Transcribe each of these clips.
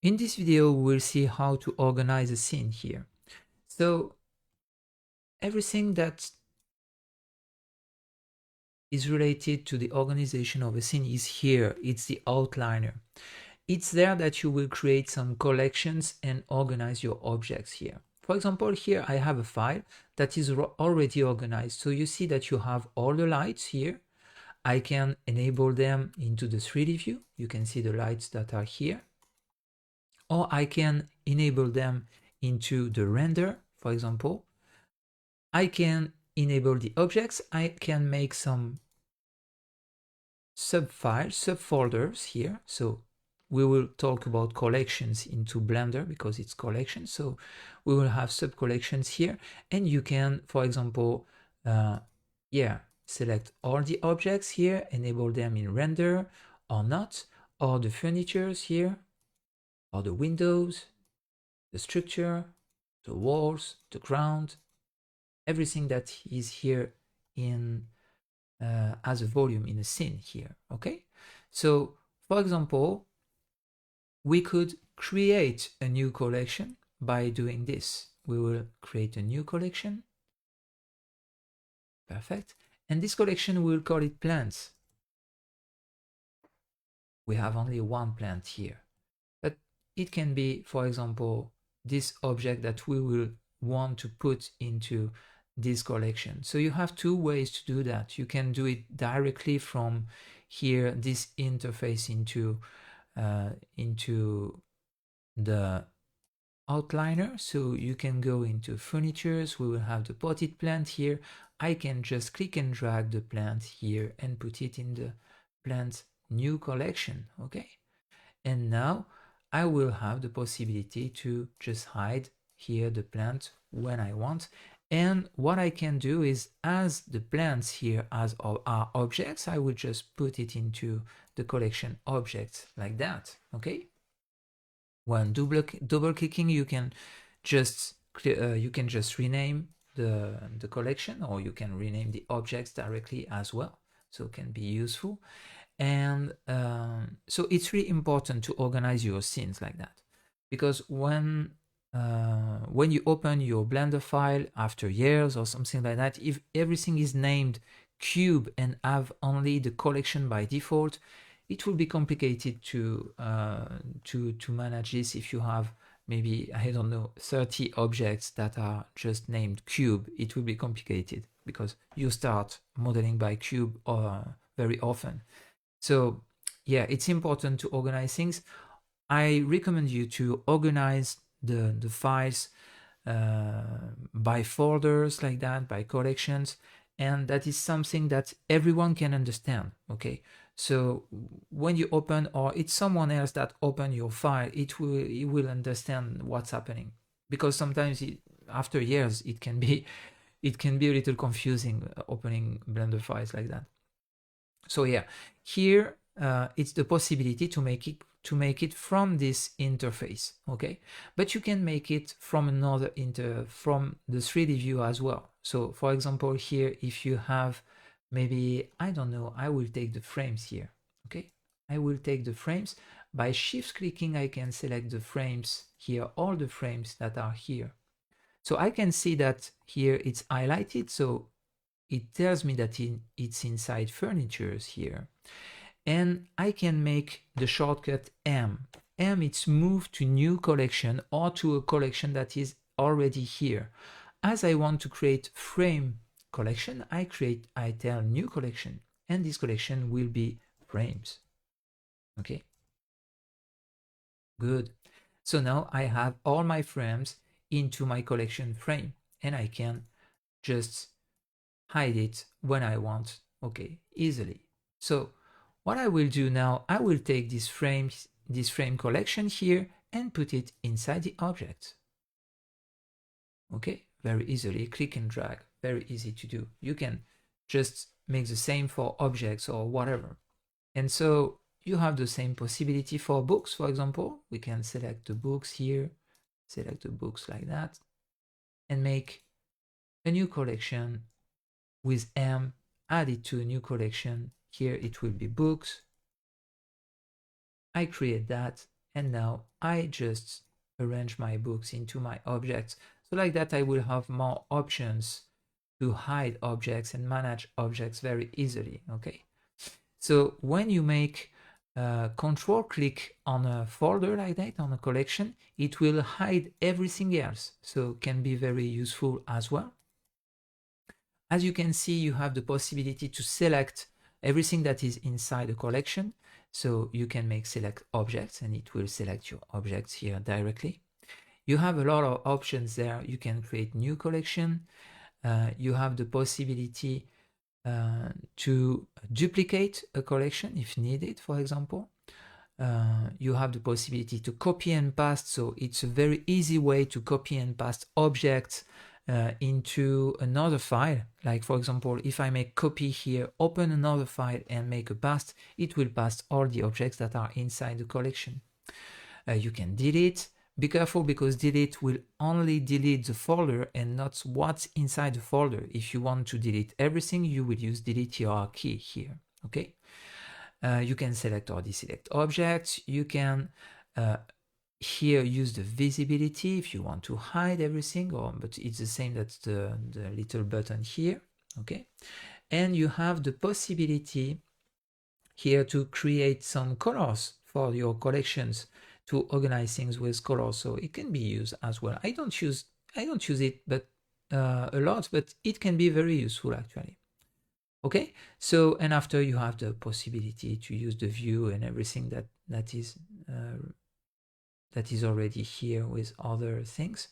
In this video, we'll see how to organize a scene here. So everything that is related to the organization of a scene is here. It's the outliner. It's there that you will create some collections and organize your objects here. For example, here I have a file that is already organized. So you see that you have all the lights here. I can enable them into the 3D view. You can see the lights that are here. Or I can enable them into the render, for example. I can enable the objects. I can make some subfiles, subfolders here. So we will talk about collections into Blender because it's collections. So we will have sub collections here, and you can, for example, select all the objects here, enable them in render or not, or the furnitures here, or the windows, the structure, the walls, the ground, everything that is here in as a volume in a scene here. Okay, so for example, we could create a new collection by doing this. We will create a new collection. Perfect. And this collection, we'll call it plants. We have only one plant here, but it can be, for example, this object that we will want to put into this collection. So you have two ways to do that. You can do it directly from here, this interface into the outliner. So you can go into furnitures. We will have the potted plant here. I can just click and drag the plant here and put it in the plant new collection. Okay, and now I will have the possibility to just hide here the plant when I want. And what I can do is, as the plants here as are objects, I will just put it into the collection objects like that. Okay, when double clicking, you can just rename the collection, or you can rename the objects directly as well, so it can be useful. And so it's really important to organize your scenes like that, because when you open your Blender file after years or something like that, if everything is named cube and have only the collection by default, it will be complicated to manage this. If you have maybe, I don't know, 30 objects that are just named cube, it will be complicated because you start modeling by cube very often. So yeah, it's important to organize things. I recommend you to organize the files by folders like that, by collections, and that is something that everyone can understand. Okay, so when you open, or it's someone else that open your file, it will understand what's happening, because sometimes after years it can be a little confusing opening Blender files like that. So yeah, here it's the possibility to make it from this interface. Okay, but you can make it from another from the 3D view as well. So for example, here, if you have maybe, I don't know, I will take the frames here. Okay, I will take the frames. By shift clicking, I can select the frames here, all the frames that are here. So I can see that here it's highlighted, so it tells me that it's inside furnitures here. And I can make the shortcut M. M, it's move to new collection or to a collection that is already here. As I want to create frame collection, I tell new collection, and this collection will be frames. Okay, good. So now I have all my frames into my collection frame, and I can just hide it when I want, okay, easily. So what I will do now, I will take this frame collection here and put it inside the object. Okay, very easily, click and drag, very easy to do. You can just make the same for objects or whatever. And so you have the same possibility for books, for example. We can select the books here, select the books like that, and make a new collection with M, add it to a new collection. Here it will be books. I create that, And now I just arrange my books into my objects. So like that, I will have more options to hide objects and manage objects very easily, okay? So when you make control click on a folder like that, on a collection, it will hide everything else. So can be very useful as well. As you can see, you have the possibility to select everything that is inside a collection. So you can make select objects and it will select your objects here directly. You have a lot of options there. You can create new collection. You have the possibility to duplicate a collection if needed, for example. You have the possibility to copy and paste, so it's a very easy way to copy and paste objects into another file. Like for example, if I make copy here, open another file and make a paste, it will paste all the objects that are inside the collection. You can delete. Be careful because delete will only delete the folder and not what's inside the folder. If you want to delete everything, you will use delete hier key here, okay? You can select or deselect objects. You can here use the visibility if you want to hide everything, but it's the same as the little button here, okay? And you have the possibility here to create some colors for your collections, to organize things with colors, so it can be used as well. I don't use it but a lot, but it can be very useful actually. Okay, so and after you have the possibility to use the view and everything that is already here with other things.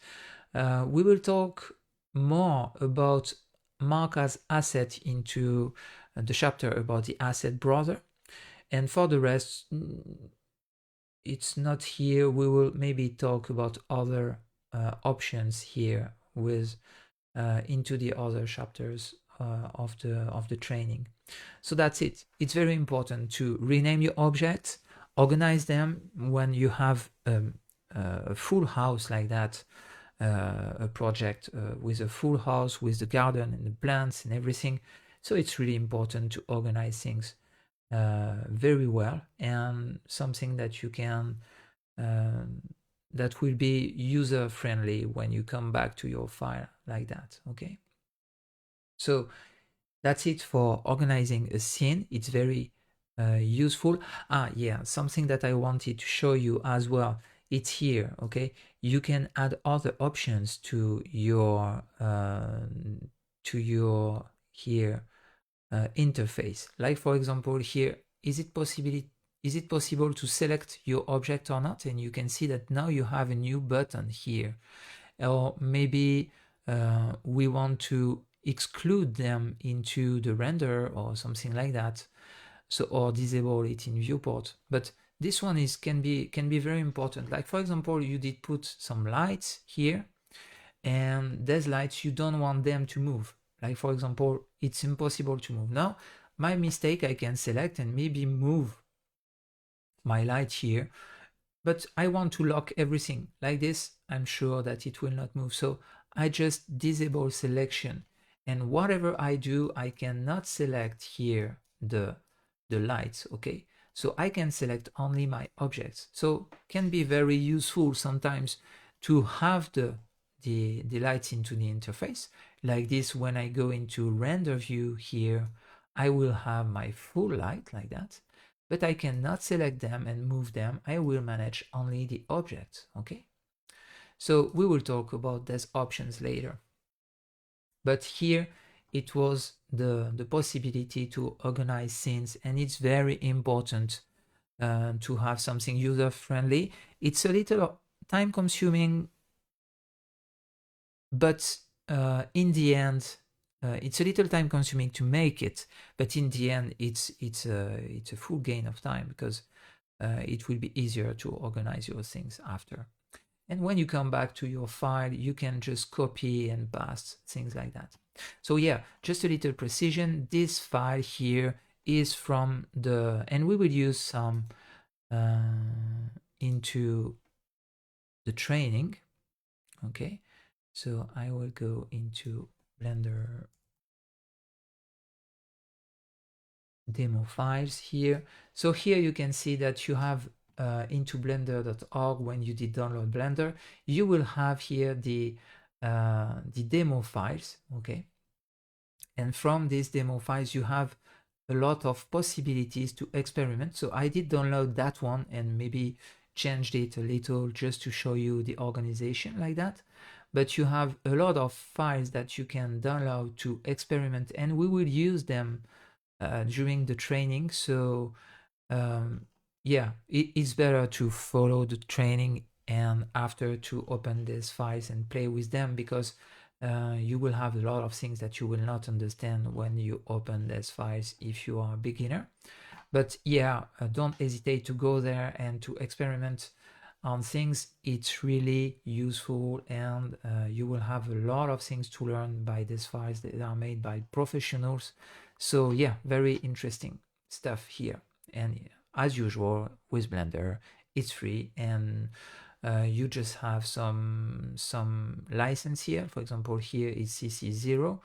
We will talk more about mark as asset into the chapter about the asset browser, and for the rest it's not here. We will maybe talk about other options here with into the other chapters of the training. So that's it. It's very important to rename your objects, organize them when you have a full house like that, a project with a full house with the garden and the plants and everything. So it's really important to organize things very well, and something that you can that will be user friendly when you come back to your file like that. Okay, so that's it for organizing a scene. It's very useful. Yeah, something that I wanted to show you as well, it's here. Okay, you can add other options to your here interface. Like for example here, is it possible to select your object or not? And you can see that now you have a new button here. Or maybe we want to exclude them into the render or something like that, so or disable it in viewport. But this one can be very important. Like for example, you did put some lights here, and these lights you don't want them to move. Like for example, it's impossible to move. Now my mistake, I can select and maybe move my light here, but I want to lock everything like this. I'm sure that it will not move, so I just disable selection, and whatever I do, I cannot select here the lights. Okay, so I can select only my objects. So can be very useful sometimes to have the lights into the interface like this. When I go into render view here, I will have my full light like that, but I cannot select them and move them. I will manage only the objects. Okay, so we will talk about these options later, but here it was the possibility to organize scenes, and it's very important to have something user friendly. It's a little time consuming, but in the end it's a little time consuming to make it, but in the end it's a full gain of time, because it will be easier to organize your things after. And when you come back to your file, you can just copy and paste, things like that. So yeah, just a little precision. This file here is from and we will use some into the training. Okay, so I will go into Blender demo files here. So here you can see that you have into blender.org when you did download Blender, you will have here the demo files, okay? And from these demo files, you have a lot of possibilities to experiment. So I did download that one and maybe changed it a little just to show you the organization like that. But you have a lot of files that you can download to experiment, and we will use them during the training. So yeah, it's better to follow the training and after to open these files and play with them, because you will have a lot of things that you will not understand when you open these files if you are a beginner. But yeah, don't hesitate to go there and to experiment on things. It's really useful, and you will have a lot of things to learn by these files that are made by professionals. So yeah, very interesting stuff here. And as usual with Blender, it's free, and you just have some license here. For example, here is CC0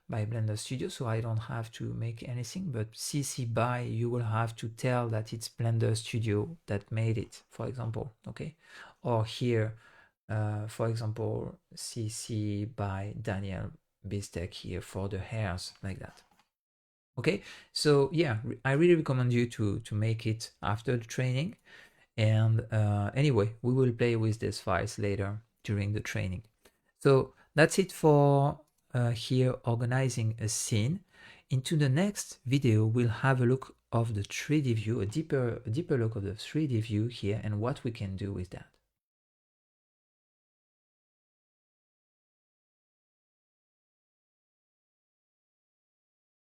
by Blender Studio, so I don't have to make anything, but CC BY, you will have to tell that it's Blender Studio that made it, for example, okay? Or here, for example, CC by Daniel Bistek here for the hairs, like that. Okay, so yeah, I really recommend you to make it after the training. And anyway, we will play with these files later during the training. So that's it for here organizing a scene. Into the next video, we'll have a look of the 3D view, a deeper look of the 3D view here and what we can do with that.